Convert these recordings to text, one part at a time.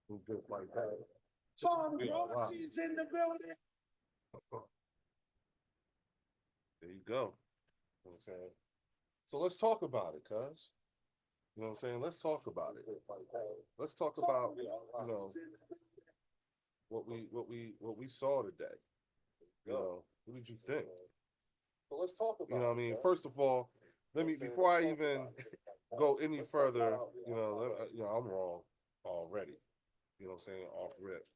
Just like that. Tom You know, wow. Rossi's in the building. There you go. You know what I'm saying? So let's talk about it, cuz. You know what I'm saying? Let's talk about it. Let's talk about, what we saw today. What did you think? So let's talk about You know what I mean? First of all, let me before I even go any further, I'm wrong already. You know what I'm saying? Off rip.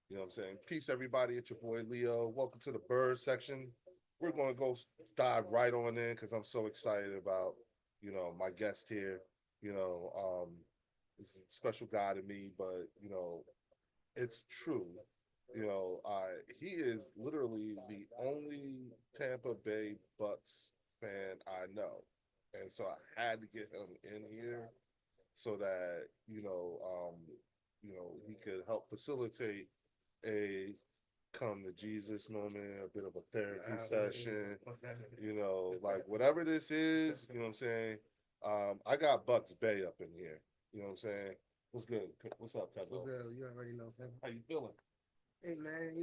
You know what I'm saying? Peace, everybody. It's your boy Leo. Welcome to the bird section. We're going to go dive right on in because I'm so excited about, my guest here. He's a special guy to me, but, it's true. He is literally the only Tampa Bay Bucks fan I know. And so I had to get him in here so that, he could help facilitate a come to Jesus moment, a bit of a therapy session, like whatever this is, you know what I'm saying? I got Bucks Bay up in here. You know what I'm saying? What's good? What's up, Tezo? What's good? You already know, man. How you feeling? Hey, man,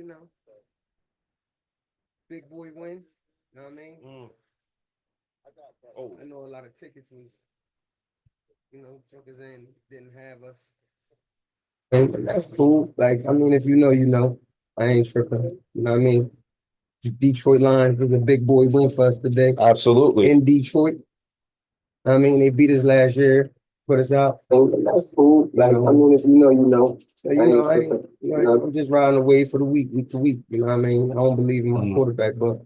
big boy win. You know what I mean? Oh, I know a lot of tickets was, jokers in didn't have us. And that's cool. Like, I mean, if you know, you know. I ain't tripping. You know what I mean? Detroit Lions was a big boy win for us today absolutely. in Detroit. I mean, they beat us last year, put us out. And that's cool. Like, I mean, if you know, you know. So, I'm just riding the wave for the week to week. You know what I mean? I don't believe in my quarterback, but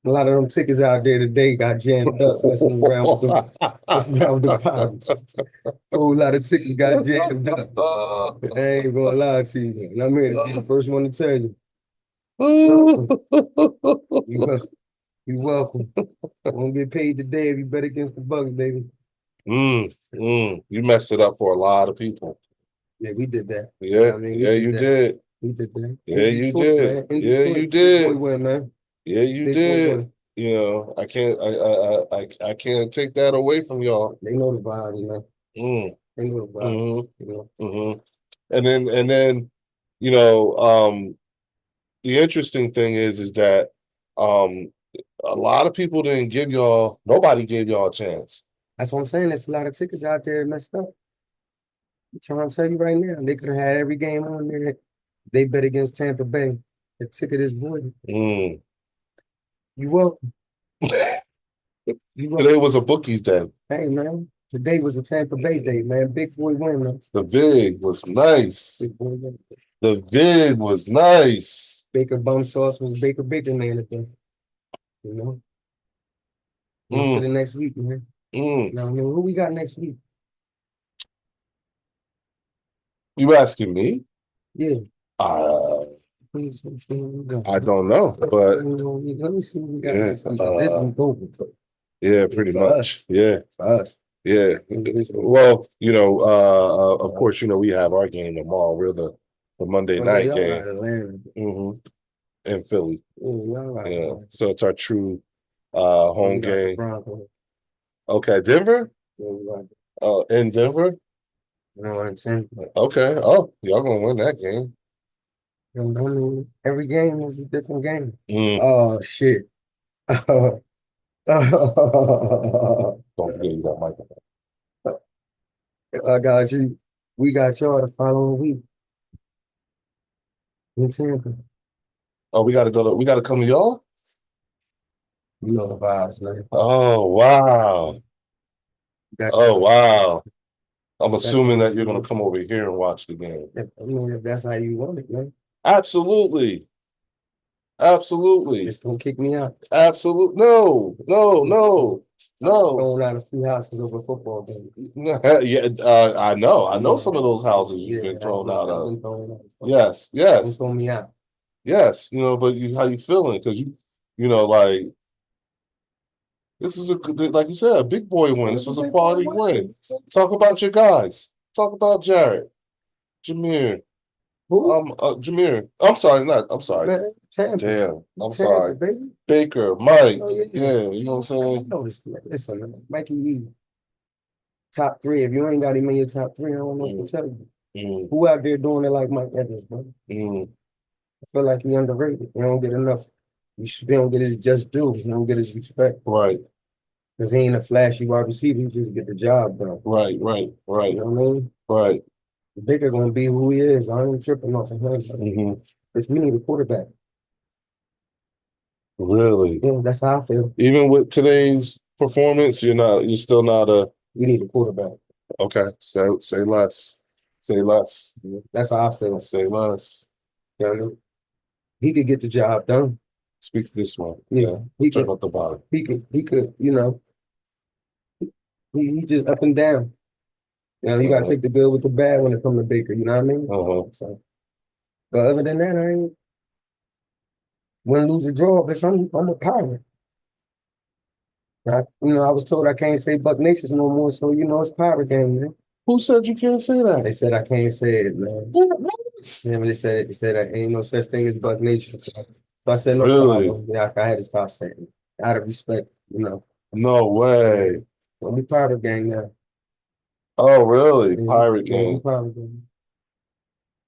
a lot of them tickets out there today got jammed up. Messing around with the Pirates. A whole lot of tickets got jammed up. I ain't gonna lie to you. And I'm here to be the first one to tell you. You're welcome. I'm gonna get paid today if you bet against the Bucks, baby. You messed it up for a lot of people. Yeah, we did that. Yeah, you know I mean? You did. We did that. Yeah, you did. Yeah, you did. Win, man. Yeah, you did. I can't take that away from y'all. They know the vibe, man. They know the vibe. And then, the interesting thing is that a lot of people didn't give y'all. Nobody gave y'all a chance. That's what I'm saying. There's a lot of tickets out there messed up. I'm trying to tell you right now, they could have had every game on there. They bet against Tampa Bay. The ticket is void. You welcome. Today was a bookies day. Hey, man. Today was a Tampa Bay day, man. Big boy win, man. The vig was nice. The vig was nice. Baker bum sauce was Baker Bacon, man. You know? For the next week, man. Now, who we got next week? You asking me? Yeah. I don't know, but let me see what we got next week. This week over. Yeah, pretty much. Us. Yeah. For us. Yeah. Well, of course, we have our game tomorrow. We're the Monday night game. In Philly. Yeah. So it's our true home game. Okay, Denver? In Denver? Okay. Oh, y'all gonna win that game. I mean, every game is a different game. Oh shit. Don't forget you got Michael. I got you. We got y'all the following week in Tampa. Oh, we gotta come to y'all? You know the vibes, man. Oh wow. Oh wow. I'm assuming that you're gonna come over here and watch the game. I mean, if that's how you want it, man. Absolutely. Absolutely. Just don't kick me out. Absolutely. No. Going out a few houses over football game. Yeah, I know. I know some of those houses you've been thrown out of. Yes. Don't throw me out. Yes, but how you feeling? Because like this was like you said, a big boy win. This was a quality win. Talk about your guys. Talk about Jared, Jameer. Jameer. I'm sorry. Damn. I'm sorry. Baby. Baker, Mike. Oh, yeah, you know what I'm saying? Listen, Mikey E. Top 3. If you ain't got him in your top 3, I don't know what to tell you. Mm, Who out there doing it like Mike Evans, bro? mm, I feel like he underrated. He don't get enough. He don't get his just due. He don't get his respect right, because he ain't a flashy wide receiver. He just get the job done. right, right, right, You know what I mean? right. Baker gonna be who he is. I ain't tripping off of him. Hmm. It's me, the quarterback. Really? Yeah, that's how I feel. Even with today's performance, you're still not We need a quarterback. okay. Say less. Say less. That's how I feel. Say less. You know what I mean? He could get the job done. Speak this one. Yeah, he Turn could. up the bottom. He could. You know, he just up and down. You know, you gotta take the good with the bad when it comes to Baker. You know what I mean? Uh-huh. So, but other than that, I ain't win, lose, or draw. Bitch, I'm a pirate. I was told I can't say Buck Nations no more, so it's pirate game, man. Who said you can't say that? They said I can't say it, man. What? Yeah, but they said that ain't no such thing as Buck Nation. So I said no Really? problem. Yeah, I had to stop saying it. Out of respect, No way. Don't be pirate gang now. Oh, really? Yeah, Pirate yeah, we game. pirate gang.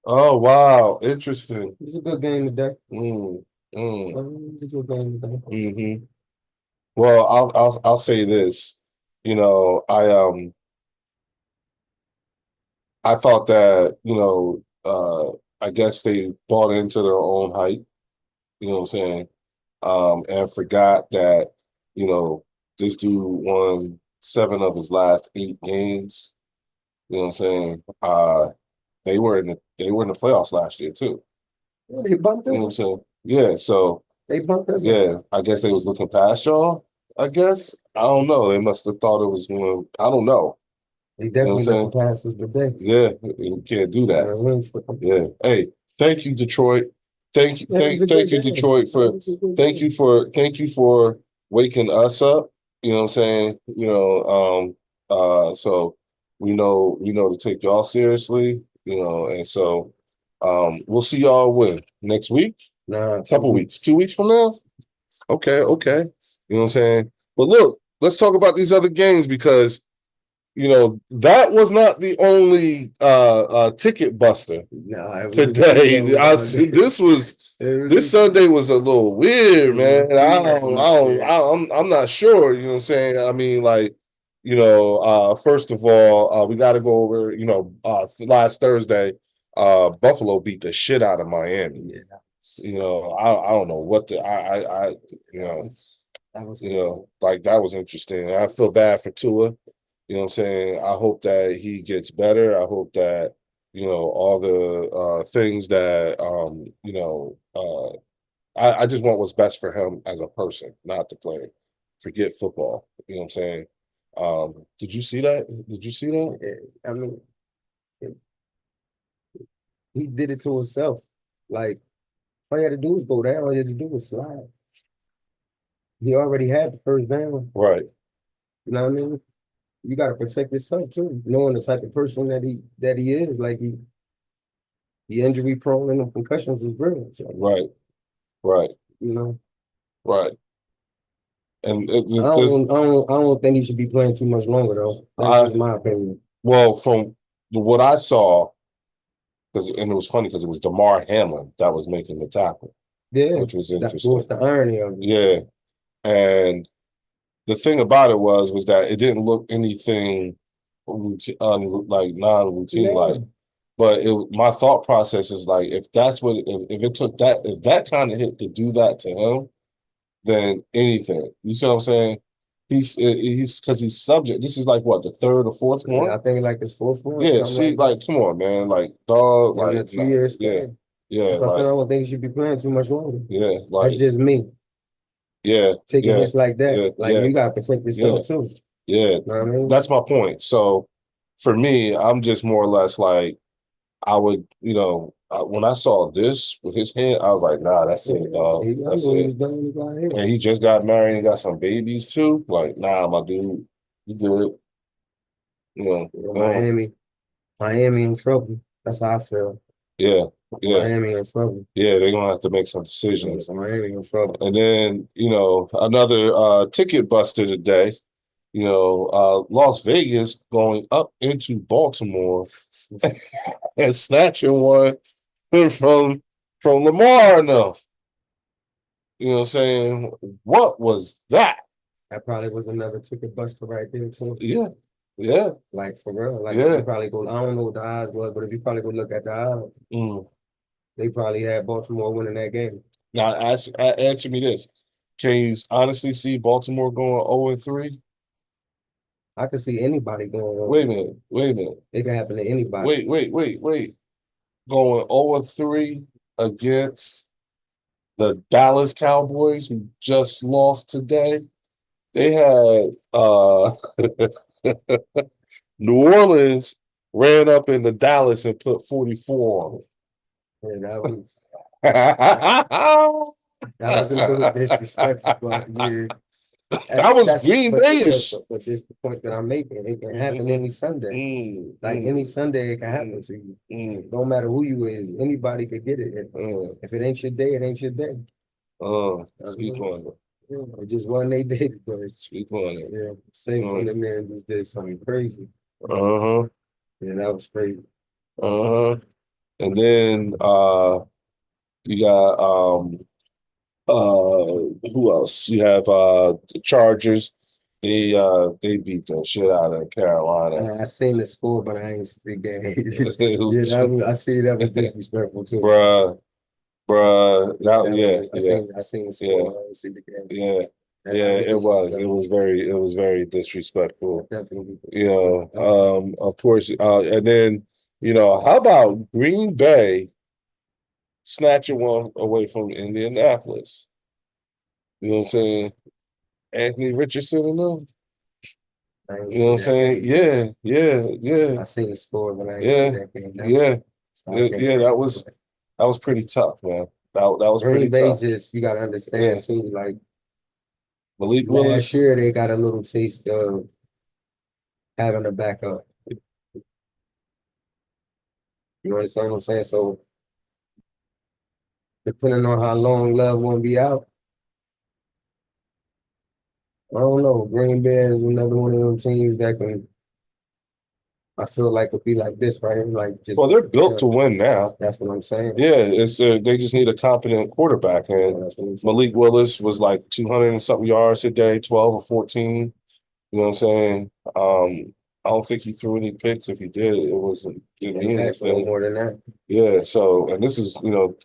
Oh, wow. Interesting. It's a good game today. Mm, It's a good game today. hmm. Well, I'll say this. I thought that, I guess they bought into their own hype, you know what I'm saying? And forgot that, you know, this dude won 7 of his last 8 games. You know what I'm saying? They were in the playoffs last year too. Yeah, they bumped You know what I'm us. saying? Yeah, so They bumped us. yeah, I guess they was looking past y'all, I guess. I don't know. They must have thought it was going, I don't know. They You know what I'm definitely saying? looking past us today. Yeah, you can't do that. Yeah. Hey, thank you, Detroit. Thank you, Yeah, it was a thank good you, game. Detroit, for It was a good thank game. thank you for waking us up. You know what I'm saying? So we know to take y'all seriously, and so we'll see y'all when next week, Nah, couple weeks, 2 weeks from now. Okay, okay. You know what I'm saying? But look, let's talk about these other games because that was not the only ticket buster Nah, it was today. This Sunday was a little weird, man. I'm not sure. You know what I'm saying? I mean, like, first of all, we got to go over. Last Thursday, Buffalo beat the shit out of Miami. Yeah, I don't know what that was interesting. I feel bad for Tua. You know what I'm saying? I hope that he gets better. I hope that, all the things that, I just want what's best for him as a person, not to play. Forget football. You know what I'm saying? Did you see that? Did you see that? I mean, he did it to himself. Like, all he had to do was go down. All he had to do was slide. He already had the first down. Right. You know what I mean? You got to protect yourself too, knowing the type of person that he is. Like he injury prone and the concussions is real. So, Right. Right. you know, Right. And I don't think he should be playing too much longer though. That's just my opinion. well, from what I saw, and it was funny because it was Damar Hamlin that was making the tackle, Yeah, which was that's interesting. the irony of it. Yeah, and the thing about it was that it didn't look anything like non-routine like. But my thought process is like, if it took if that kind of hit to do that to him, then anything. You see what I'm saying? He's because he's subject. This is like what, the third or fourth one? Yeah, I think like his fourth one. Yeah, see, like, come on, man, like, dog, yeah, like, 2 years. yeah, That's why I said I don't think he should be playing too much longer. Yeah, like, that's just me. Yeah, taking hits like that. Yeah, like you gotta protect yourself too. Yeah, you know what I mean? That's my point. So for me, I'm just more or less like, I would, when I saw this with his hand, I was like, nah, that's it, dog. That's it. And he just got married and got some babies too. Like, nah, my dude, you good. Miami in trouble. That's how I feel. Yeah. Miami in trouble. Yeah, they're gonna have to make some decisions. Miami in trouble. And then, another ticket buster today, Las Vegas going up into Baltimore and snatching one from Lamar enough. You know what I'm saying? What was that? That probably was another ticket buster right there too. Yeah, yeah. Like for real. Like Yeah. you probably go, I don't know what the odds was, but if you probably go look at the odds, Mm. they probably had Baltimore winning that game. Now, answer me this: can you honestly see Baltimore going 0-3? I could see anybody going. Wait a minute. Wait a minute. It can happen to anybody. Wait. Going 0-3 against the Dallas Cowboys, who just lost today. They had New Orleans ran up into Dallas and put 44 on Yeah, that was them. that was a little disrespectful, but yeah. That was That's- Green but- Bay-ish. But this is the point that I'm making. It can happen any Sunday. Like any Sunday, it can happen to you. No matter who you is, anybody could get it. If it ain't your day, it ain't your day. Speak on it. Yeah, it just wasn't they day today. Speak on it. Yeah, Saints went in there and just did something crazy. Uh-huh. Yeah, that was crazy. Uh-huh. And then you got who else? You have the Chargers. They beat the shit out of Carolina. I seen the score, but I ain't see the game. It was- I see that was disrespectful too. Bruh. I seen the score. I ain't see the game. Yeah. That Yeah, it was. disrespectful. It was very disrespectful. Definitely. Of course, and then, how about Green Bay snatching one away from Indianapolis? You know what I'm saying? Anthony Richardson and them. I ain't You know what I'm see that saying? game. Yeah. I seen the score, but I ain't Yeah, see that game. yeah. That was pretty tough, man. That was pretty Green Bay tough. just, you gotta understand Yeah. too, like Malik last Willis. year they got a little taste of having a backup. You understand what I'm saying? So depending on how long Love won't be out, I don't know. Green Bay is another one of them teams that can, I feel like could be like this, right? Like just Well, they're built to win now. That's what I'm saying. Yeah, it's they just need a competent quarterback, and That's what I'm saying. Malik Willis was like 200 and something yards a day, 12 or 14. You know what I'm saying? I don't think he threw any picks. If he did, it wasn't He mean had no anything. more than that. Yeah. So, and this is,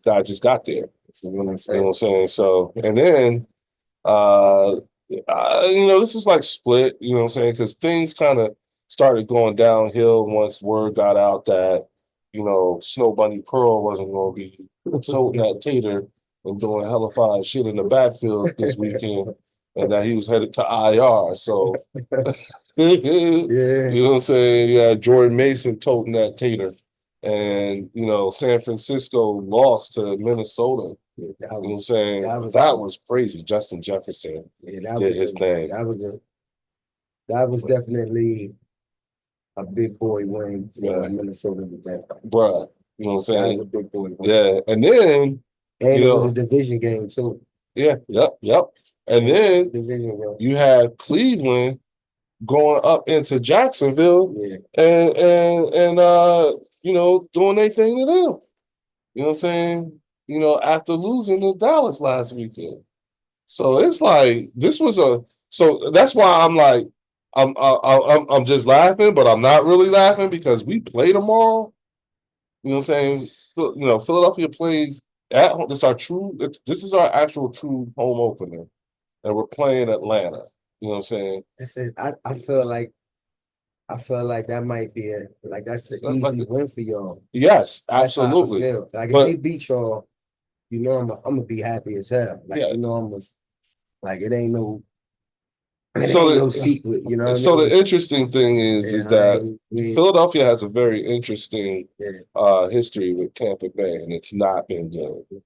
guy just got there. That's what I'm You know saying. what I'm saying? So, and then, this is like split. You know what I'm saying? Because things kind of started going downhill once word got out that, Snow Bunny Pearl wasn't going to be toting that tater and doing hellified shit in the backfield this weekend, and that he was headed to IR. So, you Yeah. know what I'm saying? Yeah, Jordan Mason toting that tater. And, San Francisco lost to Minnesota. Yeah, You know what I'm saying? that Was crazy. Justin Jefferson that did was his thing. That was definitely a big boy win for Yeah. Minnesota today. Bruh. You know what I'm That was saying? a big boy win. Yeah. And then, And you it was know- a division game too. yeah, yep. And then Division game. you had Cleveland going up into Jacksonville Yeah. and doing their thing to them. You know what I'm saying? After losing to Dallas last weekend. So it's like so that's why I'm like I'm just laughing, but I'm not really laughing because we play tomorrow. You know what I'm saying? Philadelphia plays at home. This is our actual true home opener. And we're playing Atlanta. You know what I'm saying? I feel like that might be that's the So, easy win for y'all. Yes, That's how I absolutely. feel. Like But- if they beat y'all, I'm gonna be happy as hell. Like Yeah. it ain't no So the- secret, you know what I So mean? the interesting thing is that Philadelphia has a very interesting history with Tampa Bay, and it's not been good. You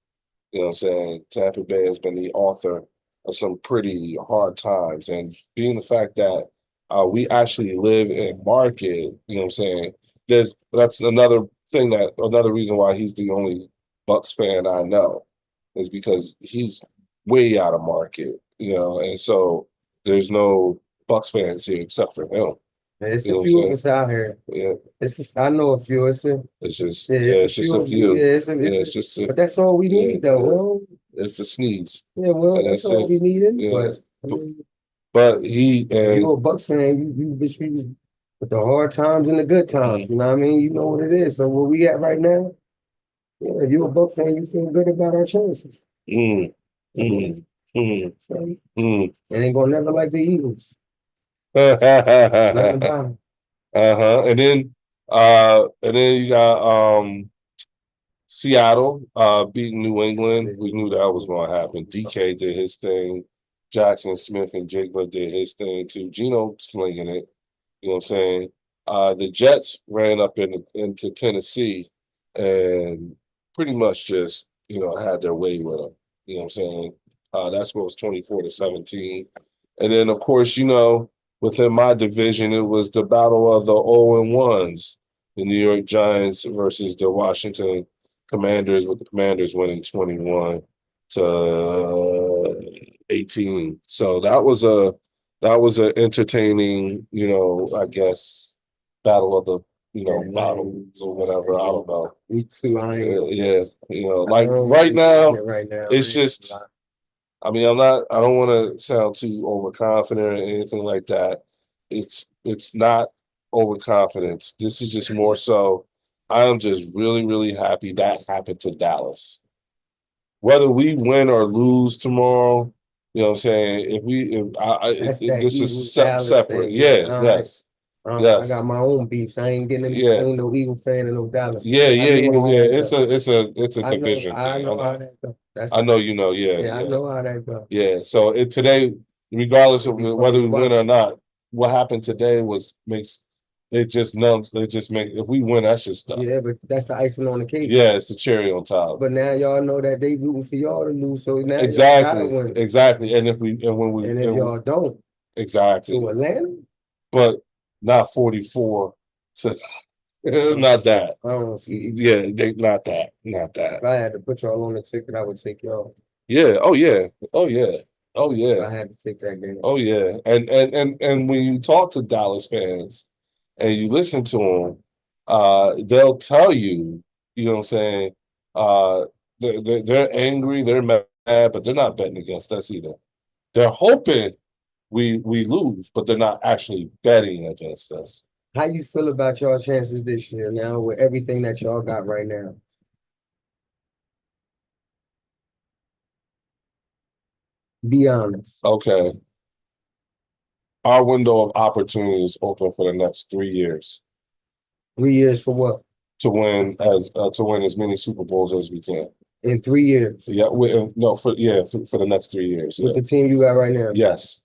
know what I'm saying? Tampa Bay has been the author of some pretty hard times, and being the fact that we actually live in market, you know what I'm saying? That's another reason why he's the only Bucks fan I know, is because he's way out of market, and so there's no Bucks fans here except for him. It's You know a what few I'm of us out here. Yeah, I know a few. It's a it's just yeah, it's just a few. Yeah, It's just but that's all we yeah, need though. yeah. Well, It's a sneeze. yeah, well, And that's that's all it. we needed. Yeah. But I mean, But he if you're and a Buck fan, you bitch you with the hard times and the good times. You know what I mean? You know what it is. So where we at right now? Yeah, if you're a Buck fan, you feel good about our chances. mm, mm, mm, So, mm. and ain't gonna never like the Eagles. Nothing about 'em. And then you got Seattle beating New England. We knew that was gonna happen. DK did his thing. Jackson Smith and Jigba did his thing too. Geno slinging it. You know what I'm saying? The Jets ran up into Tennessee and pretty much just, had their way with them. You know what I'm saying? That score was 24-17. And then, of course, within my division, it was the battle of the 0-1s, the New York Giants versus the Washington Commanders, with the Commanders winning 21-18. So that was an entertaining, I guess, battle of the, battles or whatever. I don't know. Me too. I ain't. Yeah, like I don't right now, right now, it's I ain't just. gonna lie. I mean, I don't want to sound too overconfident or anything like that. It's not overconfidence. This is just more so. I am just really, really happy that happened to Dallas. Whether we win or lose tomorrow, you know what I'm saying? That's that this Eagles is Dallas separate. thing. Yeah, All right. yes, I yes. got my own beefs. I ain't getting in Yeah. between no Eagle fan and no Dallas. Yeah, fan. I yeah, know yeah, how yeah. that go. It's a I know. division I thing. know how that go. I know you know. Yeah, Yeah, I yeah. know how that go. Yeah, so today, regardless of Be whether we fucking win wild. or not, what happened today makes it just numbs. It just make if we win, that's just stuff. Yeah, but that's the icing on the cake. Yeah, it's the cherry on top. But now y'all know that they rooting for y'all to lose, so now y'all gotta Exactly, win. exactly. And when we And if y'all don't, exactly, to Atlanta, but not 44 to not that. I don't see. Yeah, not that. If I had to put y'all on the ticket, I would take y'all. Yeah. Oh yeah. Oh yeah. Oh If yeah. I had to take that game. Oh yeah. And when you talk to Dallas fans and you listen to them, they'll tell you, you know what I'm saying, they're angry, they're mad, but they're not betting against us either. They're hoping we lose, but they're not actually betting against us. How you feel about y'all chances this year now with everything that y'all got right now? Be honest. Okay. Our window of opportunity is open for the next 3 years 3 years for what? to win as many Super Bowls as we can. In 3 years Yeah, for the next 3 years. with Yeah. the team you got right now? Yes,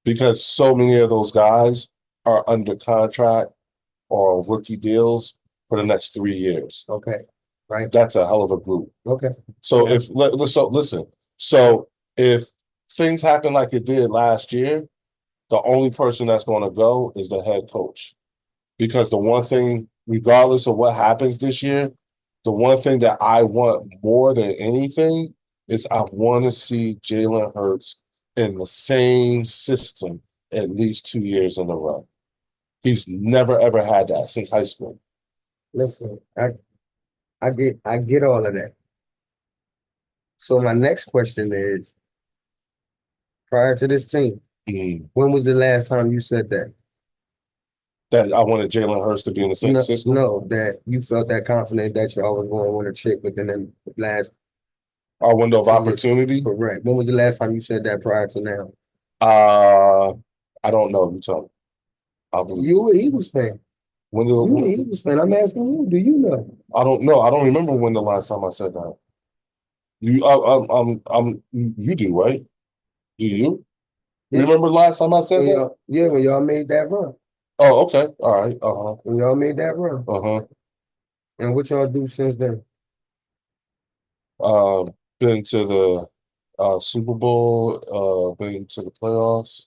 because so many of those guys are under contract or on rookie deals for the next 3 years. Okay. Right. That's a hell of a group. Okay. So Yeah. listen. So if things happen like it did last year, the only person that's going to go is the head coach. Because the one thing, regardless of what happens this year, the one thing that I want more than anything is I want to see Jalen Hurts in the same system at least 2 years in a row. He's never ever had that since high school. Listen, I get all of that. So my next question is, prior to this team, when was the last time you said that? That I wanted Jalen Hurts to be in the same system? No, that you felt that confident that y'all was going to win a chip within the last. Our window of opportunity? Correct. When was the last time you said that prior to now? I don't know. You tell me. I'll believe You an Eagles fan. when You an Eagles fan. I'm asking you, do you know? I don't know. I don't remember when the last time I said that. You do, right? Do you? Yeah. Remember the last time I said that? Yeah, when y'all made that run. Oh, okay. All right. Uh-huh. When y'all made that run. Uh-huh. And what y'all do since then? Been to the Super Bowl, been to the playoffs.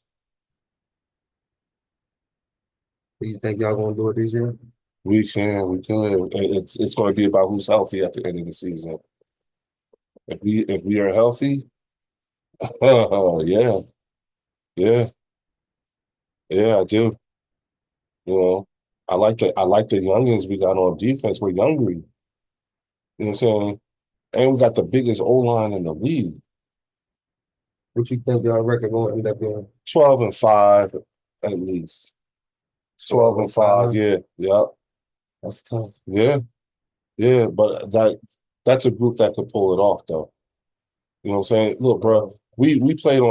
Do you think y'all gonna do it this year? We can. It's going to be about who's healthy at the end of the season. If we are healthy, yeah, yeah. Yeah, I do. You know, I like the youngins we got on defense. We're younger. You know what I'm saying? And we got the biggest O line in the league. What you think y'all record gonna end up being? 12-5 at least. 12-5. Yeah, yeah, That's tough. yeah, yeah. But that's a group that could pull it off though. You know what I'm saying? Look, bro, we played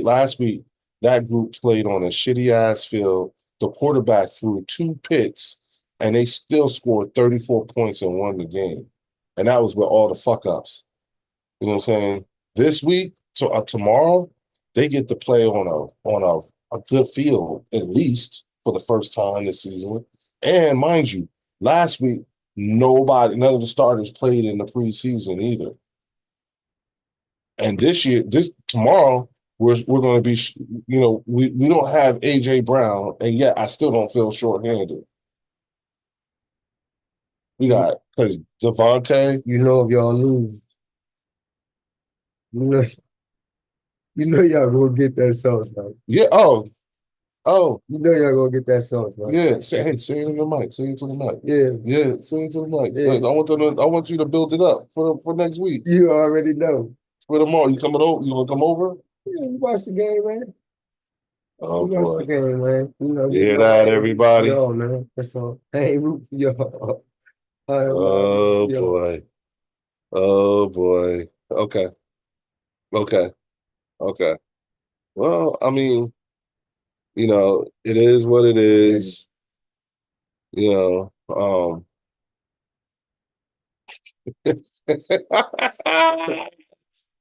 last week. That group played on a shitty ass field. The quarterback threw 2 picks and they still scored 34 points and won the game. And that was with all the fuck ups. You know what I'm saying? This week, tomorrow, they get to play on a good field, at least for the first time this season. And mind you, last week, none of the starters played in the preseason either. And this tomorrow, we're going to be, we don't have AJ Brown, and yet I still don't feel shorthanded. We got because Devontae. You know if y'all lose, you know y'all gonna get that sauce, right? Yeah. Oh. You know y'all gonna get that sauce, right? Yeah. Say it in the mic. Say it to the mic. Yeah. Yeah. Say it to the mic. Yeah. I want you to build it up for next week. You already know. For tomorrow, you coming over? You gonna come over? Yeah, you watch the game, man. Oh You watch the boy. game, man. You know, You hear that, everybody? Yo, man. That's all. I ain't root for y'all. I am not Oh rooting for y'all. boy. Oh boy. Okay. Okay. Okay. Well, I mean, it is what it is. You know,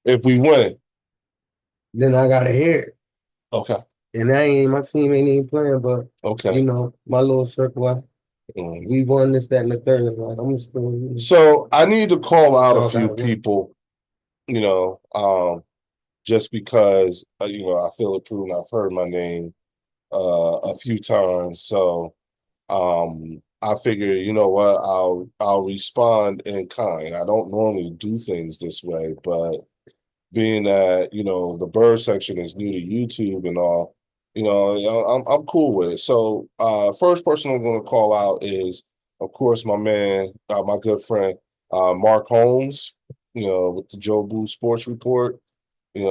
if we win, Then I gotta hear it. okay, And my team ain't even playing, but okay. you know, my little circle, Mm. we won this, that, and the third. Like, I'm just gonna, So I need to call out a Y'all few gotta win. people, just because I feel it proven. I've heard my name a few times, so I figure, you know what, I'll respond in kind. I don't normally do things this way, but being that the bird section is new to YouTube and all, I'm cool with it. So first person I'm going to call out is, of course, my man, my good friend, Mark Holmes. With the Joe Boo Sports Report. He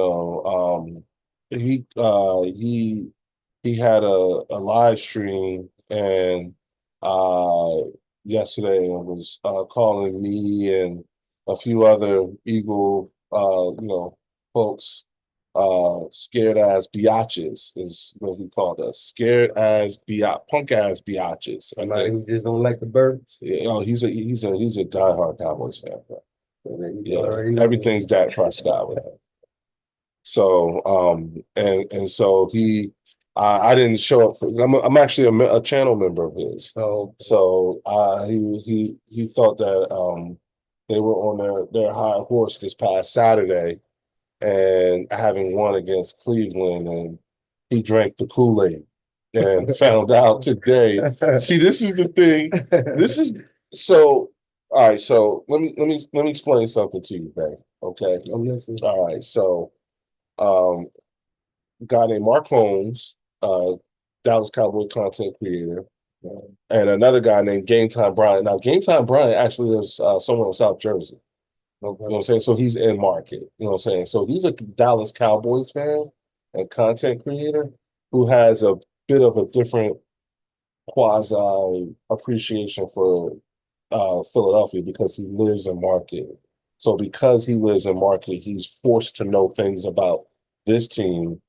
had a live stream and yesterday and was calling me and a few other Eagle folks scared ass biatches is what he called us. Scared ass punk ass biatches. Somebody who just don't like the birds. Yeah, he's a diehard Cowboys fan, bro. You already know. Everything's Dak Prescott with him. So and so I didn't show up. I'm actually a channel member of his. Oh, So he thought that they were on their high horse this past Saturday, and having won against Cleveland, and he drank the Kool-Aid and found out today. See, this is the thing. This is so. All right, so let me explain something to you, babe. Okay. I'm listening. All right, so a guy named Mark Holmes, Dallas Cowboy content creator, and another guy named Game Time Bryant. Now, Game Time Bryant actually lives somewhere in South Jersey. You know what I'm saying? So he's in market. You know what I'm saying? So he's a Dallas Cowboys fan and content creator who has a bit of a different quasi appreciation for Philadelphia because he lives in market. So because he lives in market, he's forced to know things about this team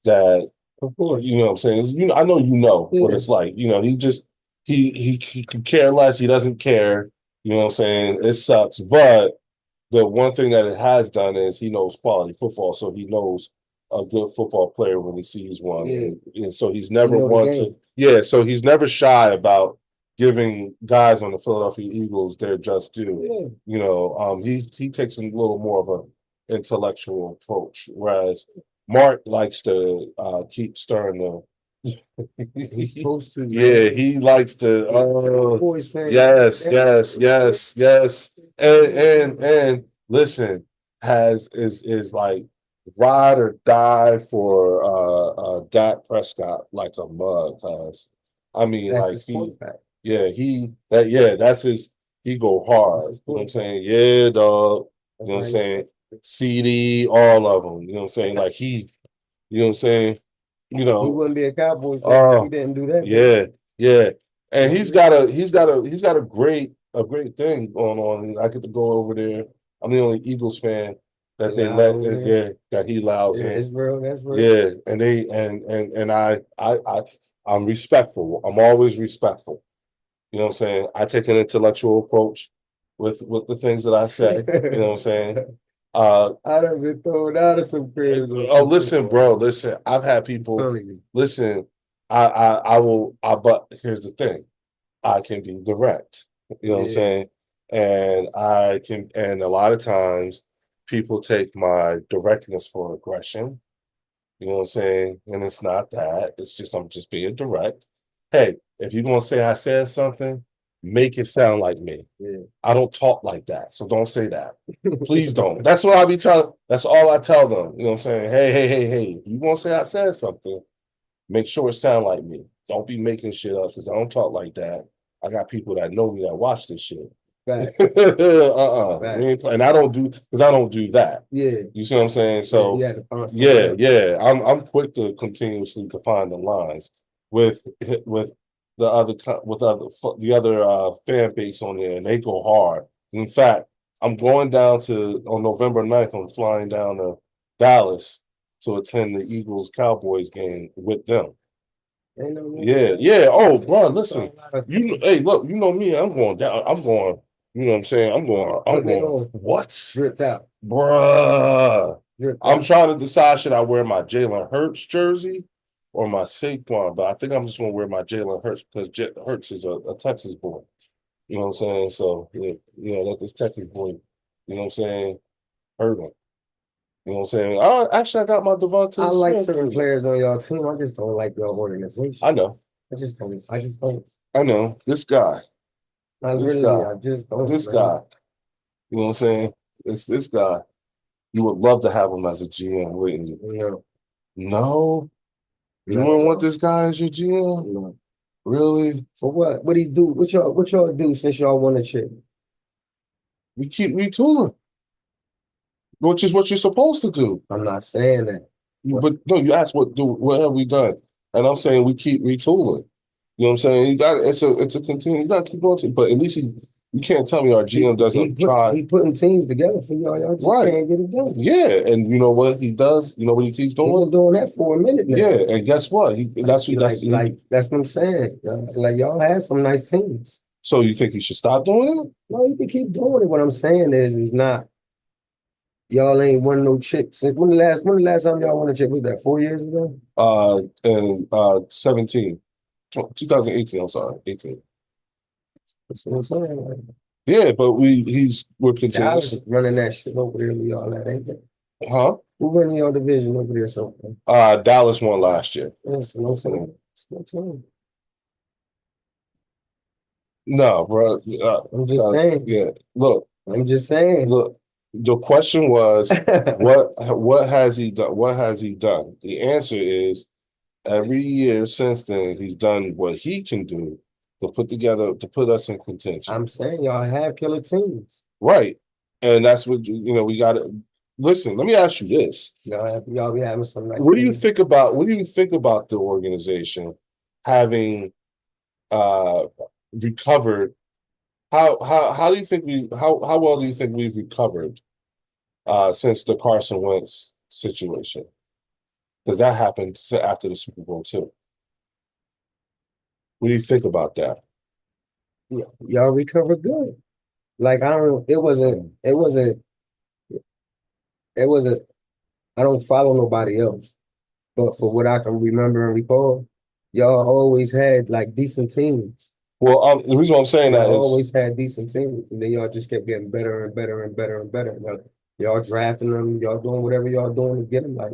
that, Of course. you know what I'm saying? I know what it's like. He could care less. He doesn't care. You know what I'm saying? It sucks. But the one thing that it has done is he knows quality football. So he knows a good football player when he sees one. Yeah. And so he's never so he's never shy about giving guys on the Philadelphia Eagles their just due. Yeah. He takes a little more of an intellectual approach, whereas Mark likes to keep stirring the. He's supposed to. Yeah, he likes to. Boys fan. Yes. And listen, is like ride or die for Dak Prescott like a mug, cuz. I mean, That's like his he, quarterback. that's his. He go hard. That's his You know what I'm quarterback. saying? Yeah, dog. You That's know what I'm how saying? CD, all of them. You know what I'm saying? Like you know what I'm saying? You he know, wouldn't be a Cowboys fan if he oh didn't do that. yeah, yeah. And Well, he's got a great thing going on. I get to go over there. I'm the only Eagles fan that they allowed let, over there. yeah, that he allows Yeah, in. it's real. That's real. Yeah, and they and I'm respectful. I'm always respectful. You know what I'm saying? I take an intellectual approach with the things that I say. You know what I'm saying? I done been thrown out of some cribs. Oh, listen, bro. Listen, I've had people. Telling you. Listen, I will. But here's the thing: I can be direct. You know what I'm Yeah. saying? And I can, and a lot of times people take my directness for aggression. You know what I'm saying? And it's not that. It's just I'm just being direct. Hey, if you're gonna say I said something, make it sound like me. Yeah. I don't talk like that, so don't say that. Please don't. That's what I be telling. That's all I tell them. You know what I'm saying? Hey. If you gonna say I said something, make sure it sound like me. Don't be making shit up because I don't talk like that. I got people that know me that watch this shit. Right. Right. And I don't do because I don't do that. Yeah. You see what I'm saying? So you had to find somebody else. I'm quick to continuously define the lines with the other the other fan base on there, and they go hard. In fact, I'm going down to on November 9th. I'm flying down to Dallas to attend the Eagles Cowboys game with them. Ain't no more. Yeah. Oh, bro, listen. Saw a lot of Hey, look, you know me. I'm going down. I'm going. You know what I'm saying? I'm Putting it going. on. What, Dripped out. bruh? Dripped I'm out. trying to decide should I wear my Jalen Hurts jersey or my Saquon, but I think I'm just gonna wear my Jalen Hurts because Hurts is a Texas boy. You know what I'm saying? So yeah, let this Texas boy, you know what I'm saying, hurt him. You know what I'm saying? Actually, I got my Devontae I like Smith certain jersey. players on y'all team. I just don't like your organization. I know. I just don't. I just don't. I know. This guy. I This really, guy. I just don't. This man. guy. You know what I'm saying? It's this guy. You would love to have him as a GM, wouldn't you? No, No, you no, wouldn't want this guy as your GM? no. Really? For what? What he do? What y'all do since y'all won a chip? We keep retooling, which is what you're supposed to do. I'm not saying that. But no, you asked what have we done? And I'm saying we keep retooling. You know what I'm saying? You got it's a continue. You got to keep on to, but at least you can't tell me our GM doesn't try. He putting teams together for y'all. Y'all just Right. can't get it done. Yeah, and you know what he does? You know what he keeps He been doing? doing that for a minute now. Yeah, and guess what? That's That's what I'm saying. Like y'all had some nice teams. So you think he should stop doing it? No, you can keep doing it. What I'm saying is not. Y'all ain't won no chip since when the last time y'all won a chip was that 4 years ago? In 2018, I'm sorry, 18. That's what I'm saying. Like, Yeah, but we're Dallas continuous. running that shit over there with y'all that ain't it? Huh? Who running your division over there? So Dallas won last year. that's what I'm saying. That's what I'm saying. No, bro. I'm just saying. Yeah, look, I'm just saying. look. The question was, what has he done? What has he done? The answer is every year since then, he's done what he can do to put us in contention. I'm saying y'all have killer teams. Right. And that's what we gotta listen, let me ask you this. Y'all be having some nice What do you teams. think about the organization having recovered? How do you think how well do you think we've recovered since the Carson Wentz situation? Because that happened after the Super Bowl too. What do you think about that? Yeah, y'all recovered good. Like I don't. It wasn't. I don't follow nobody else, but for what I can remember and recall, y'all always had like decent teams. Well, the reason why I'm saying that Y'all is always had decent teams, and then y'all just kept getting better and better and better and better. Y'all drafting them, y'all doing whatever y'all doing to get them, like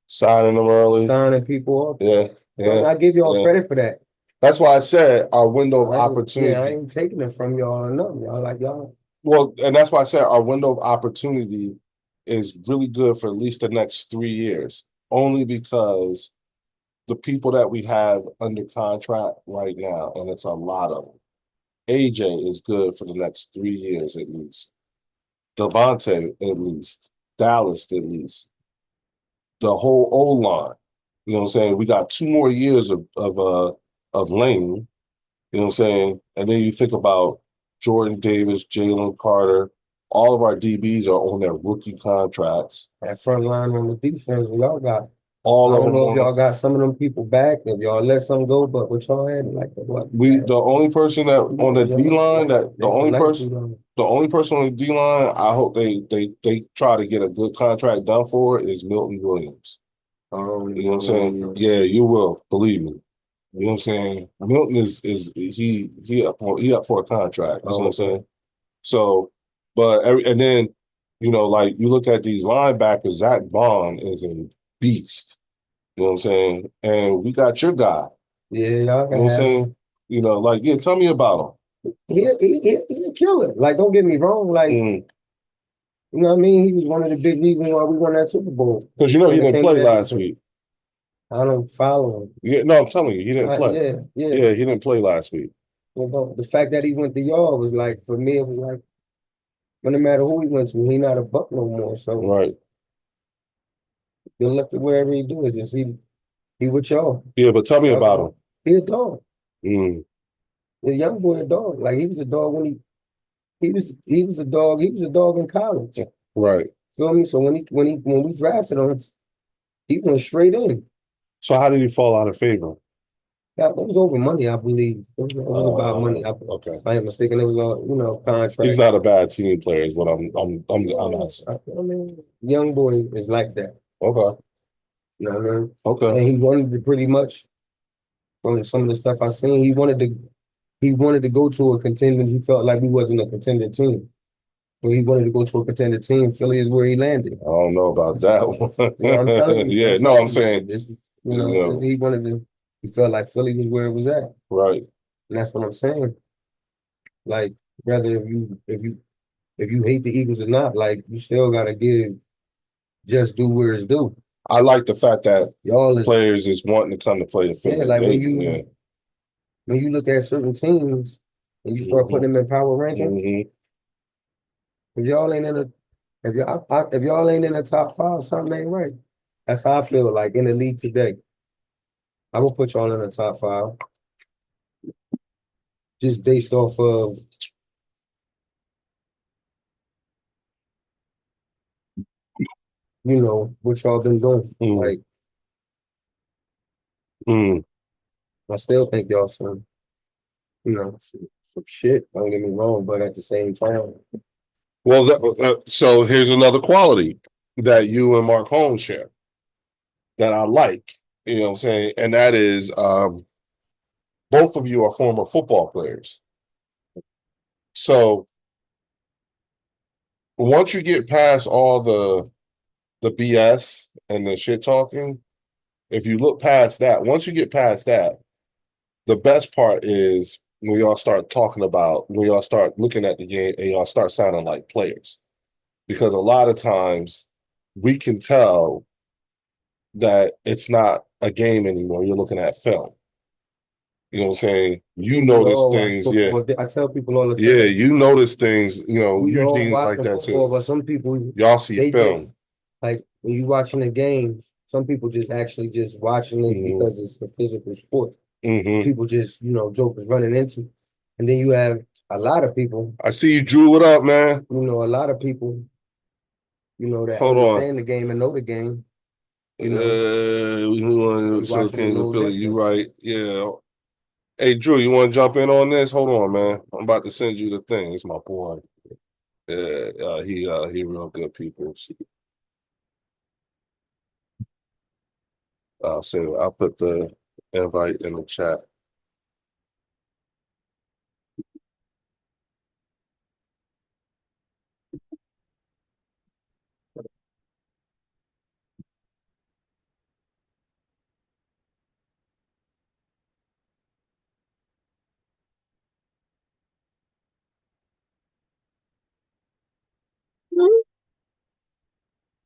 signing them early. signing people up. Yeah. I give y'all credit for that. That's why I said our window of opportunity. Yeah, I ain't taking it from y'all or nothing. Y'all like y'all. Well, and that's why I said our window of opportunity is really good for at least the next 3 years, only because the people that we have under contract right now, and it's a lot of them. AJ is good for the next 3 years at least. Devontae at least. Dallas at least. The whole O line. You know what I'm saying? We got 2 more years of Lane. You know what I'm saying? And then you think about Jordan Davis, Jalen Carter. All of our DBs are on their rookie contracts. That front line on the defense, y'all got. All I of don't them know if on y'all got some of them people back, if y'all let some go, but what y'all had, like what? the only person that on the D line the only person on the D line, I hope they try to get a good contract done for is Milton Williams. You know what I'm saying? Yeah, you will, believe me. You know what I'm saying? Milton is he up for a contract. That's what I'm saying. So, but and then like you look at these linebackers, Zach Bond is a beast. You know what I'm saying? And we got your guy. Yeah, y'all You know can what I'm have him. saying? Tell me about He a killer. Like, don't get me wrong. Like, him. you know what I mean? He was one of the big reasons why we won that Super Bowl. Because he When it didn't came play to that last defense. week. I don't follow him. Yeah, no, I'm telling you, he didn't play. Yeah. Yeah, he didn't play last week. You know, the fact that he went to y'all was like, for me, it was like, well, no matter who he went to, he not a Buck no more. So Right. good luck to wherever he do it. Just he with y'all. Yeah, but tell me about him. He a dog. Mm. The young boy a dog. Like he was a dog when he was a dog. He was a dog in college. Right. Feel me? So when we drafted him, he went straight in. So how did he fall out of favor? That it was over money, I believe. It was about money. Okay. If I ain't mistaken, it was all contract. He's not a bad team player, is what I'm not. I mean, young boy is like that. Okay. You know what I mean? Okay. And he wanted to pretty much, from some of the stuff I seen, he wanted to go to a contender. He felt like he wasn't a contender team. But he wanted to go to a contender team. Philly is where he landed. I don't know about that one. You know, I'm telling you. Yeah, no, I'm saying, he wanted to. He felt like Philly was where it was at, right. and that's what I'm saying. Like, whether if you hate the Eagles or not, like you still gotta just do where it's due. I like the fact that Y'all players is wanting to come to play the Philly. like when you look at certain teams and you start putting them in power rankings, if y'all ain't in the if y'all ain't in the top 5, something ain't right. That's how I feel like in the league today. I will put y'all in the top 5. Just based off of what y'all been doing. Like I still think y'all some shit. Don't get me wrong, but at the same time. Well, so here's another quality that you and Mark Holmes share that I like. You know what I'm saying? And that is both of you are former football players. So once you get past all the BS and the shit talking, if you look past that, once you get past that, the best part is when y'all start talking about, when y'all start looking at the game and y'all start sounding like players. Because a lot of times we can tell that it's not a game anymore. You're looking at film. You know what I'm saying? You notice things, yeah. I tell people all the time. Yeah, you notice things, you all things watch like the that football, too. but some people Y'all see they film. just like when you watching a game. Some people just actually just watching it because it's a physical sport. People just jokers running into, and then you have a lot of people. I see you drew it up, man. A lot of people. That Hold understand on. the game and know the game. We want to watching Kings a of little Philly. You different. right? Yeah. Hey, Drew, you want to jump in on this? Hold on, man. I'm about to send you the thing. It's my boy. Yeah, he real good people. I'll put the invite in the chat.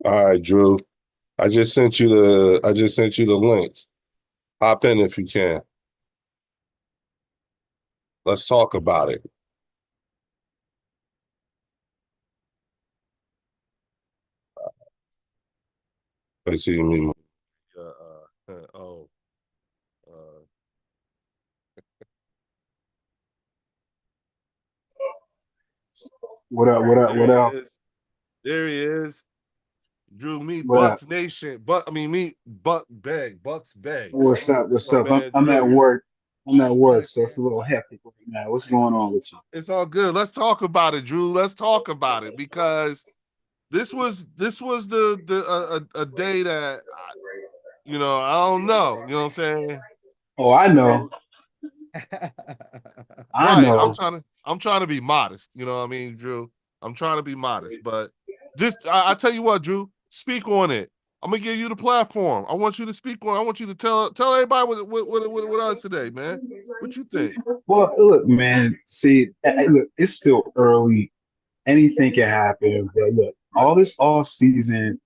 All right, Drew. I just sent you the link. Hop in if you can. Let's talk about it. Let's see me. Oh. What up? What up? What up? There he is. Drew, meet What up? Bucks Nation. Meet Buck Beg. Bucks Beg. What's up? What's My up? I'm, man, I'm at Drew. work. I'm at work, so it's a little hectic right now. What's going on with you? It's all good. Let's talk about it, Drew. Let's talk about it because this was a day that I don't know. You know what I'm saying? Oh, I know. I Right. know. I'm trying to be modest. You know what I mean, Drew? I'm trying to be modest, but I tell you what, Drew, speak on it. I'm gonna give you the platform. I want you to speak on. I want you to tell everybody what us today, man. What you think? Well, look, man. See, look, it's still early. Anything can happen. But look, all this off season.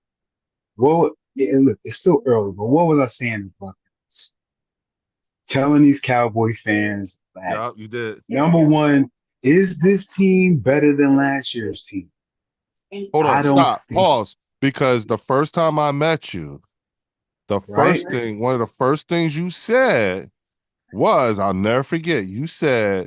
Well, look, it's still early. But what was I saying about this? Telling these Cowboy fans that Yeah, you did. number one, is this team better than last year's team? Hold I on, don't stop, think, pause. Because the first time I met you, right? one of the first things you said was, I'll never forget, you said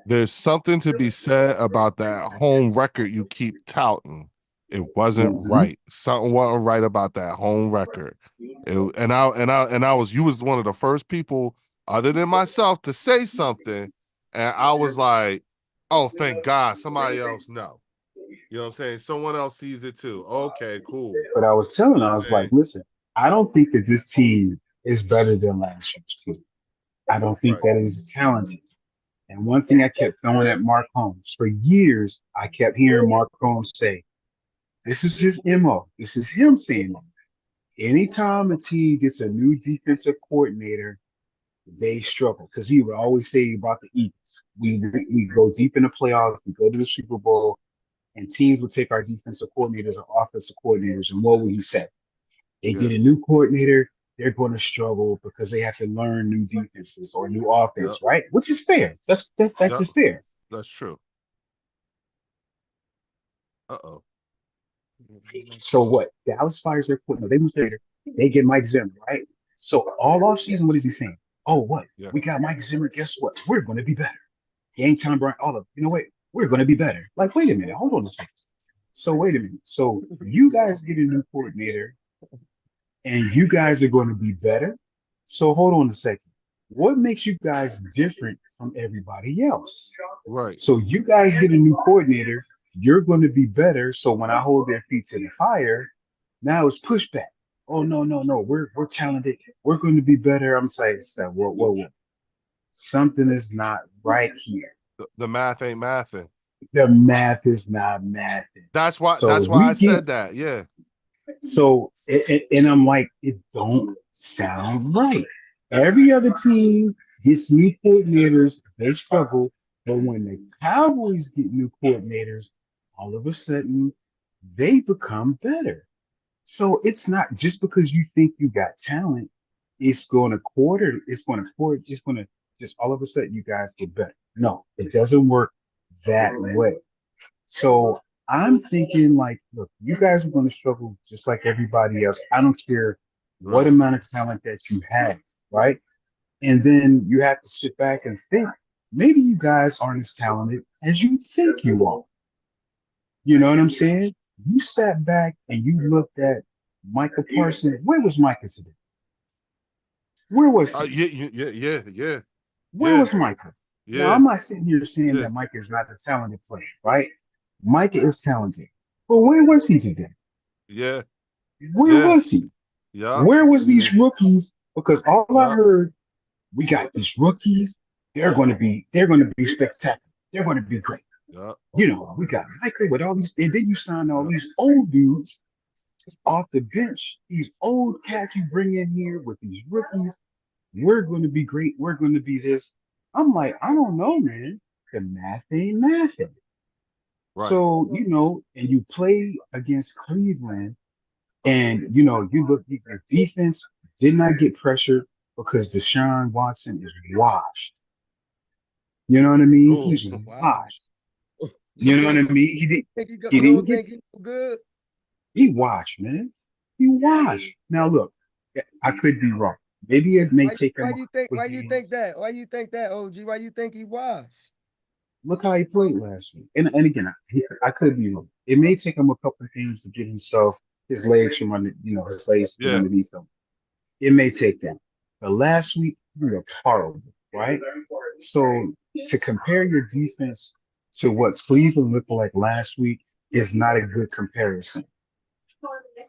there's something to be said about that home record you keep touting. It wasn't Mhm. right. Something wasn't right about that home record. You was one of the first people other than myself to say something. And I was like, oh, thank God somebody else know. You know what I'm saying? Someone else sees it too. Okay, cool. But I was telling her, I was like, Okay. listen, I don't think that this team is better than last year's team. I don't think Right. that is talented. And one thing I kept throwing at Mark Holmes for years, I kept hearing Mark Holmes say, this is his MO. This is him saying it. Anytime a team gets a new defensive coordinator, they struggle because he would always say about the Eagles. We go deep in the playoffs, we go to the Super Bowl, and teams will take our defensive coordinators or offensive coordinators. And what will he say? They Yeah. get a new coordinator, they're going to struggle because they have to learn new defenses or new offense, Yep. right? Which is fair. That's Yep. just fair. That's true. Uh-oh. So what? Dallas fires their coordinator. They lose later. They get Mike Zimmer, right? So all off season, what is he saying? Oh, what? Yeah. We got Mike Zimmer. Guess what? We're going to be better. He ain't Tom Bryan. All of you know what? We're going to be better. Like, wait a minute. Hold on a second. So wait a minute. So you guys get a new coordinator, and you guys are going to be better. So hold on a second. What makes you guys different from everybody else? Right. So you guys get a new coordinator, you're going to be better. So when I hold their feet to the fire, now it's pushback. Oh no, no, no, we're talented. We're going to be better. I'm saying, whoa, whoa, whoa. Something is not right here. The math ain't mathing. The math is not mathing. That's why So I we get said that. Yeah. and I'm like, it don't sound right. Every other team gets new coordinators, they struggle. But when the Cowboys get new coordinators, all of a sudden they become better. So it's not just because you think you got talent, it's going to just all of a sudden you guys get better. No, it doesn't work that way. So I'm thinking like, look, you guys are going to struggle just like everybody else. I don't care what Right. amount of talent that you have, right? And then you have to sit back and think, maybe you guys aren't as talented as you think you are. You know what I'm saying? You sat back and you looked at Michael Parsons. Where was Micah today? Where was he? Yeah. Where was Micah? Now, Yeah. I'm not sitting here saying Yeah. that Micah is not a talented player, right? Micah is talented. But where was he today? Yeah. Where Yeah. was he? Yeah. Where was these rookies? Because all I Yeah. heard, we got these rookies. They're going to be spectacular. They're going to be great. Yeah. You know, we got Michael with all these, and then you sign all Yeah. these old dudes off the bench. These old cats you bring in here with these rookies. We're going to be great. We're going to be this. I'm like, I don't know, man. The math ain't mathing. Right. So, and you play against Cleveland, and you look, your defense did not get pressured because Deshaun Watson is washed. You know what I mean? Oh, He's Wow. washed. You know what I mean? He You didn't don't get think he's good? he washed, man. He washed. Now look, I could be wrong. Maybe it may take him Why a you think? couple Why you think games. that? Why you think that, OG? Why you think he washed? Look how he played last week. And again, I could be wrong. It may take him a couple of games to get his legs from under, his legs from yeah. underneath him. It may take that. But last week, he looked horrible, right? So to compare your defense to what Cleveland looked like last week is not a good comparison.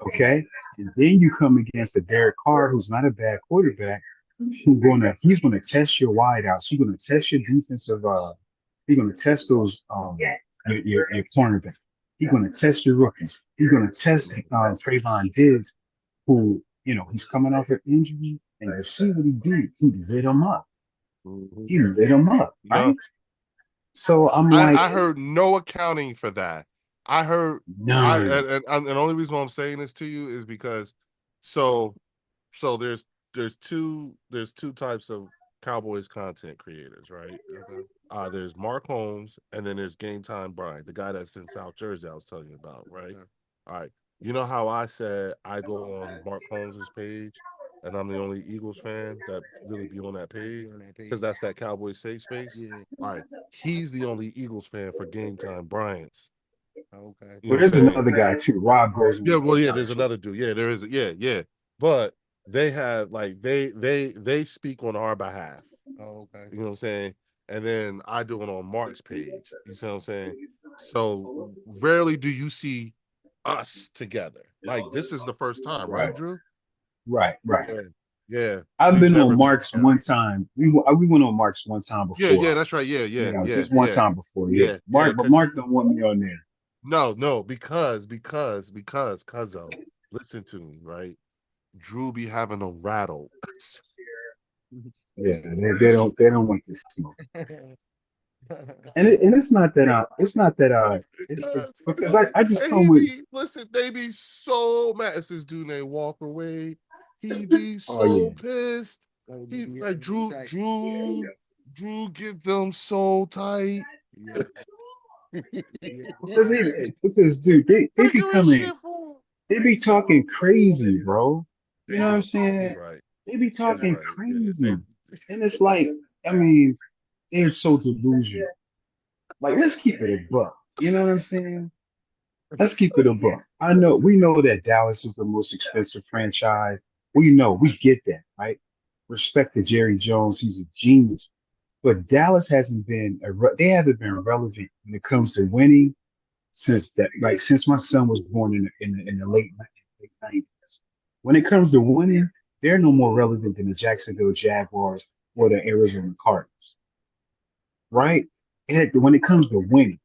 Okay. And then you come against a Derek Carr, who's not a bad quarterback, he's gonna test your wideouts. He's gonna test your defensive he's gonna test those your cornerback. He's gonna test your rookies. He's gonna test Trayvon Diggs, who he's coming off an injury, and you see what he did. He lit him up. Mhm. He lit him up, right? No, So I'm like, I heard no accounting for that. I heard none. and the only reason why I'm saying this to you is because so there's two types of Cowboys content creators, right? There's Mark Holmes, and then there's Game Time Brian, the guy that's in South Jersey I was telling you about, right? All right. You know how I said I go on Mark Holmes's page and I'm the only Eagles fan that really be on that page because that's that Cowboys safe space. Yeah. All right. He's the only Eagles fan for Game Time Bryant's. Okay. You know Well, what I'm there's saying? another guy too. Rob goes Yeah, on well, yeah, time there's too. another dude. Yeah, there is. Yeah, yeah. But they have like they speak on our behalf. Oh, okay. You know what I'm saying? And then I do it on Mark's page. You see what I'm saying? So rarely do you see us together. Like this is the first time, right, Right, Drew? right, right. Yeah, yeah. I've We've been never on been Mark's together. one time. We went on Mark's one time Yeah, yeah, before. that's right. Yeah, yeah, yeah, Just one yeah, time before. Yeah, yeah, yeah. But Because Mark don't want me on there. no, because Cuzzo, listen to me, right? Drew be having a rattle. Yeah, they don't want this smoke. And it's not that because I just And come he with be listen, they be so mad. It's this dude named Walker Wade. He be oh yeah. so pissed. He like Drew get them so tight. Because dude, they be Breaking his coming, shit for they be talking crazy, bro. You They know what I'm do. saying? You're right. They be You're talking right. Yeah. crazy. And it's like, I mean, they're so delusional. Like, let's keep it a buck. You know what I'm saying? Let's keep it a buck. We know that Dallas is the most expensive franchise. We get that, right? Respect to Jerry Jones, he's a genius. But Dallas they haven't been relevant when it comes to winning since my son was born in the late 90s. When it comes to winning, they're no more relevant than the Jacksonville Jaguars or the Arizona Cardinals, right? And when it comes to winning,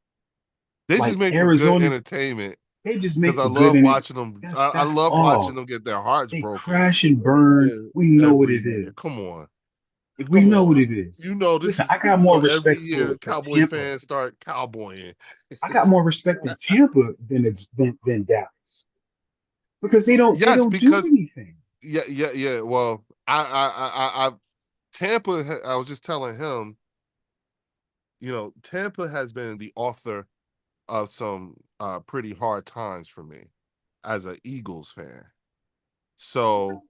They just like make for good Arizona, entertainment they just because make I for good love in it. watching them. I That's love watching all. them get their hearts They broken. crash and burn. We Yeah, know what every it year. is. Come on. We Come know what on. it is. You know this Listen, is I got more every respect year for Cowboy Tampa. fans start cowboying. I got more respect in Tampa than Dallas because they Yes, don't do because anything. yeah. Well, Tampa. I was just telling him, Tampa has been the author of some pretty hard times for me as an Eagles fan. So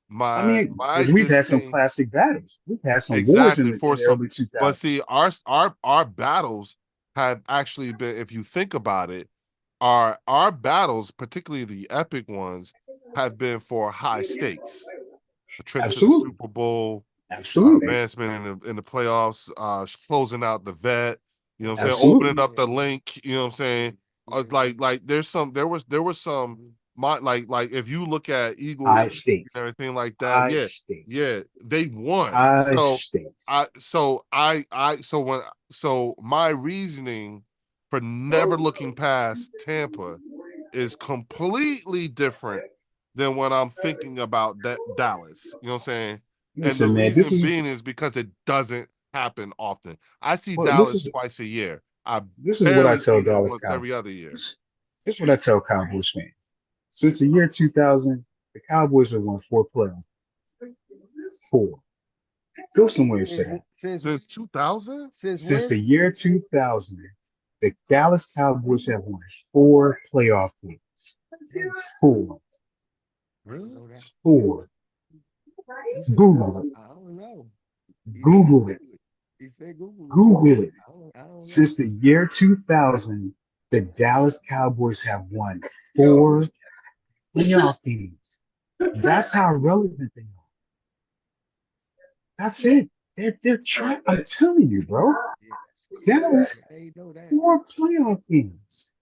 I my mean, my because we've had some disdain classic battles. We've had some wars exactly in for the some, early but 2000s. see, our battles have actually been, if you think about it, our battles, particularly the epic ones, have been for high stakes. A trip to the Absolutely. Super Bowl, Absolutely. advancement in the playoffs, closing out the vet, you know what I'm saying, opening Absolutely. up the link, you know what I'm saying? Like there was some like if you look at Eagles High history and stakes. everything like that, High yeah, stakes. yeah, they won. High So stakes. so my reasoning for never looking past Tampa is completely different than when I'm thinking about Dallas. You know what I'm saying? And the Listen, man, reason being is because it doesn't happen often. I see this Dallas is twice a year. I This is what I barely tell see them Dallas once Cowboys. every other year. This is what I tell Cowboys fans. Since the year 2000, the Cowboys have won 4 playoffs. 4. Go somewhere and say that. Since 2000? Since Since the when? year 2000, the Dallas Cowboys have won 4 playoff games. 4. Really? 4. Google it. I don't know. Google it. He said Google. Google it. I don't Since the year 2000, the Dallas Cowboys have won 4 playoff games. That's how relevant they are. That's it. They're trying. I'm telling you, bro. Dallas, 4 playoff games.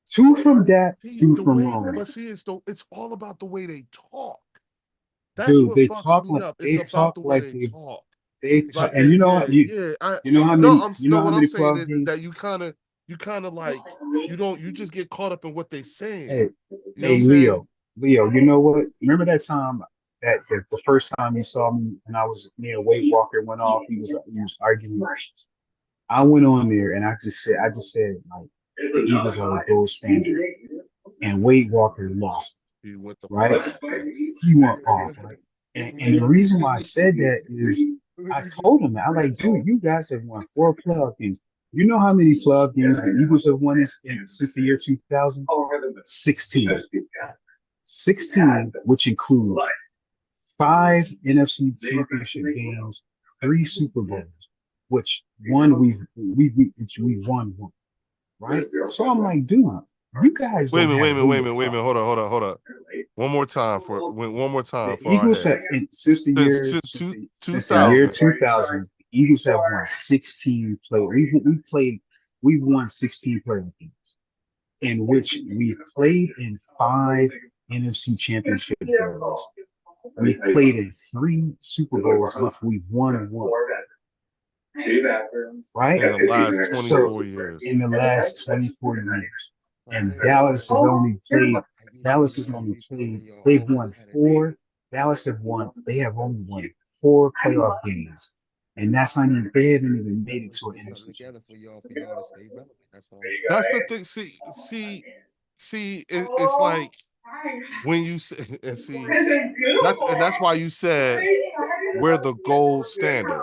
2 from that, See, 2 the from way, Rome. but see, it's all about the way they talk. That's Dude, what they fucks talk me like up. It's they about talk the way like they talk. they talk, Like and they, you know yeah. you know how No, many I'm you know no. how What I'm many saying playoff is games. that you kind of like you just get caught up in what they saying. Hey, You know what I'm hey, saying? Leo, you know what? Remember that time that the first time you saw me and I was near Wade Walker went off, he was arguing. I went on there and I just said like the Eagles are the gold standard, and Wade Walker lost, He went the right? fuck off. He went off, right? And the reason why I said that is I told him that I'm like, dude, you guys have won 4 playoff games. You know how many playoff games the Eagles have won since the year 2000? 16. 16, which includes 5 NFC championship games, 3 Super Bowls, which one we won one, right? So I'm like, dude, you guys Wait a don't minute, wait a have minute, wait a Julio minute, wait a minute. Hold up. One more time The for our Eagles head. have since the Since year since the year 2000. 2000, the Eagles have won 16 play. We've won 16 playoff games, in which we've played in 5 NFC championship games. We've played in 3 Super Bowls, which we've won one. Right? In the last So 24 years. in the last 24 years. And Dallas has only played, they've won 4. They have only won 4 playoff games. And that's not even, they haven't even made it to an NFC together for championship. y'all to stay relevant. That's all. That's the thing. It's like when you say and see that's why you said we're the gold standard.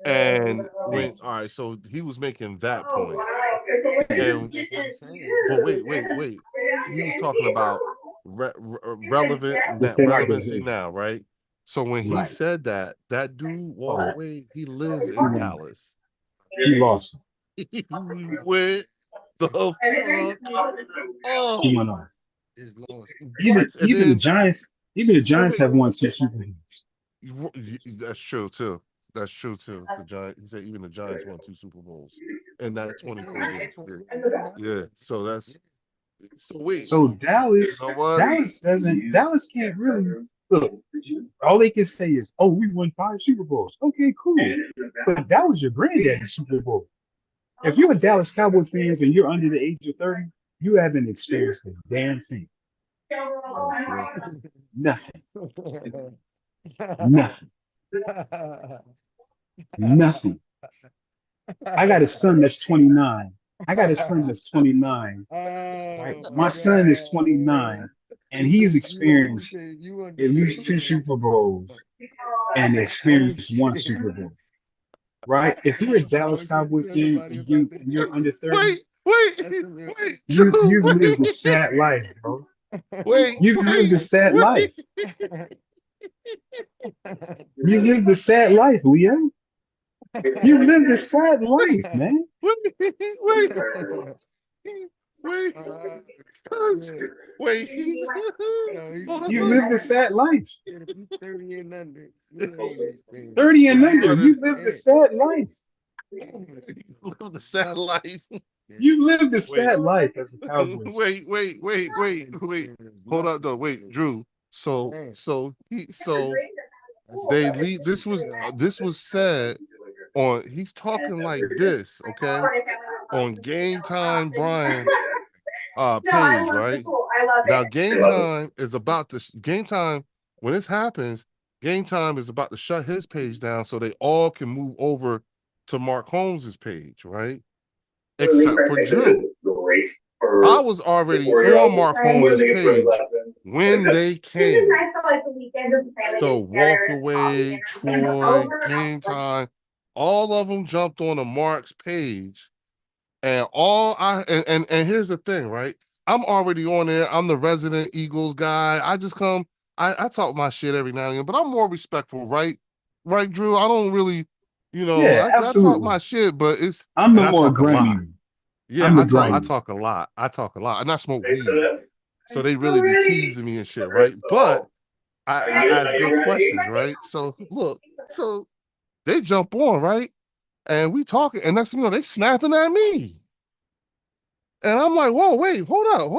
And when all right, so he was making that point. And but wait. He was talking about relevancy now, right? So when he Right. said that dude walked away, he lives in Dallas. He lost. He went the fuck off. He went on. Is lost. Even the Giants have won 2 Super Bowls. That's true too. That's true too. The Giants. He said even the Giants won 2 Super Bowls in that 24 years. Yeah. So that's. So wait. So Dallas, You know what? Dallas can't really look. All they can say is, "Oh, we won 5 Super Bowls." Okay, cool. But that was your granddaddy's Super Bowl. If you're a Dallas Cowboys fan and you're under the age of 30, you haven't experienced a damn thing. Nothing. Nothing. Nothing. I got a son that's 29. Right? My son is 29, and he's experienced at least 2 Super Bowls and experienced 1 Super Bowl. Right? If you're a Dallas Cowboys fan and you're under 30, Wait. you've lived a sad life, bro. You've lived a sad life. You lived a sad life, Leo. You lived a sad life, man. Wait. You lived a sad life. 30 and under. 30 and under. You lived a sad life. Lived a sad life. You lived a sad life as a Cowboys. Wait. Hold up though. Wait, Drew. So they lead. This was said on. He's talking like this, okay? On Game Time Brian's page, right? Now Game Time is about to Game Time when this happens. Game Time is about to shut his page down so they all can move over to Mark Holmes's page, right? Except for Drew. I was already on Mark Holmes's page when they came. So Walk Away, Troy, Game Time, all of them jumped on the Mark's page. And and here's the thing, right? I'm already on there. I'm the resident Eagles guy. I just come, I talk my shit every now and again, but I'm more respectful, right? Right, Drew? I don't really, Yeah, I talk absolutely. my shit, but I'm the and I more talk a lot. grimy. Yeah, I'm the I grimy. talk a lot. I talk a lot. And I smoke weed. So they really be teasing me and shit, right? But I ask good questions, right? So look, so they jump on, right? And we talking, and that's they snapping at me. And I'm like, whoa, wait, hold up.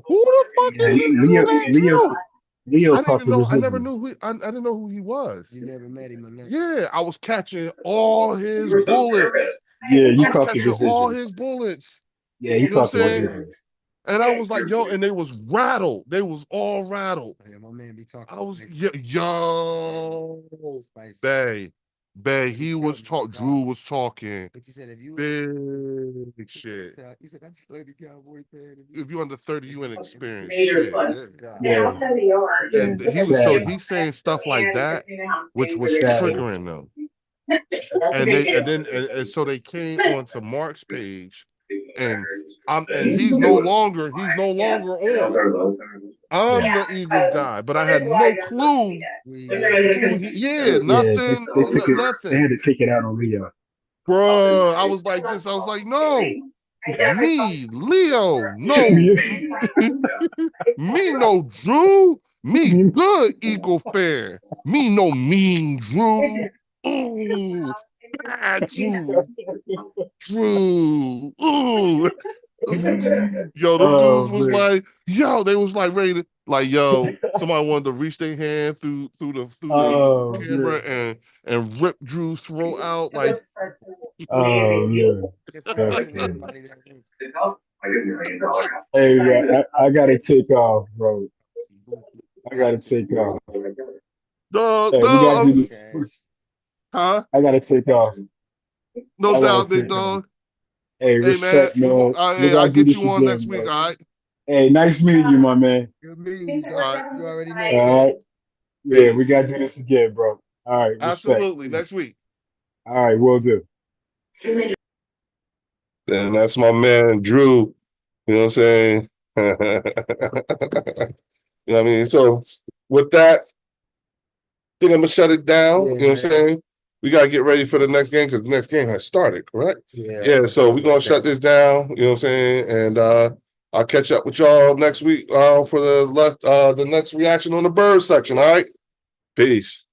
Who the fuck Yeah, is this dude named Drew? Leo I caught didn't the know, I never knew resistance. I didn't know who he was. You never met him or nothing. Yeah, I was catching all his bullets. Yeah, you I was caught the catching all resistance. his bullets. Yeah, he You know what caught the I'm saying? resistance. And I was like, yo, and they was rattled. They was all rattled. Yeah, my man be talking. I was, yo, Bay, he was talking, Drew was talking But you said if you big shit. he said that's Lady Cowboy fan. If you under 30, you ain't experienced shit. Yeah. And he was he's saying stuff like that, which was Sad. triggering them. And so they came onto Mark's page, and he's no longer on. I'm the Eagles guy, but I had no clue. Nothing. They took it. Nothing. They had to take it out on Leo. Bruh, I was like this. I was like, no, me, Leo, no, me, no Drew, me, good Eagle fan, me, no mean Drew. Ooh, bad Drew. Ooh. Yo, them dudes was like, they was like ready to, like, yo, somebody wanted to reach their hand through the camera and rip Drew's throat out, like. Oh yeah. Just That's everybody funny. that- Hey, man, I gotta take off, bro. I gotta take off. No, Hey, we gotta do this. huh? I gotta take off. No I doubt, gotta big take dog. Hey, respect, man. man. We I'll gotta do get this you on again, next week, bro. all right? Hey, nice meeting you, my man. Good meeting you, dog. All right. You already know. All right. Yeah, we Peace. gotta do this again, bro. All right, respect. Absolutely. Next week. All right, will do. And that's my man, Drew. You know what I'm saying? You know what I mean? So with that, I think I'm gonna shut it down. Yeah, you know what I'm saying? We gotta get ready for the next game because the next game has started, correct? Yeah, so we're gonna shut this down, you know what I'm saying? And I'll catch up with y'all next week for the next reaction on the bird section, all right? Peace.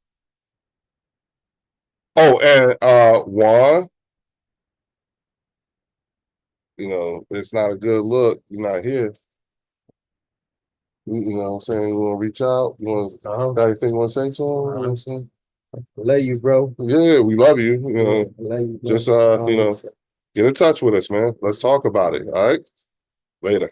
Oh, and Juan, it's not a good look. You're not here. You know what I'm saying? You want to reach out? You want got anything you want to say to him? You know what I'm saying? Love you, bro. Yeah, we love you. Love you, bro. Just get in touch with us, man. Let's talk about it. All right. Later.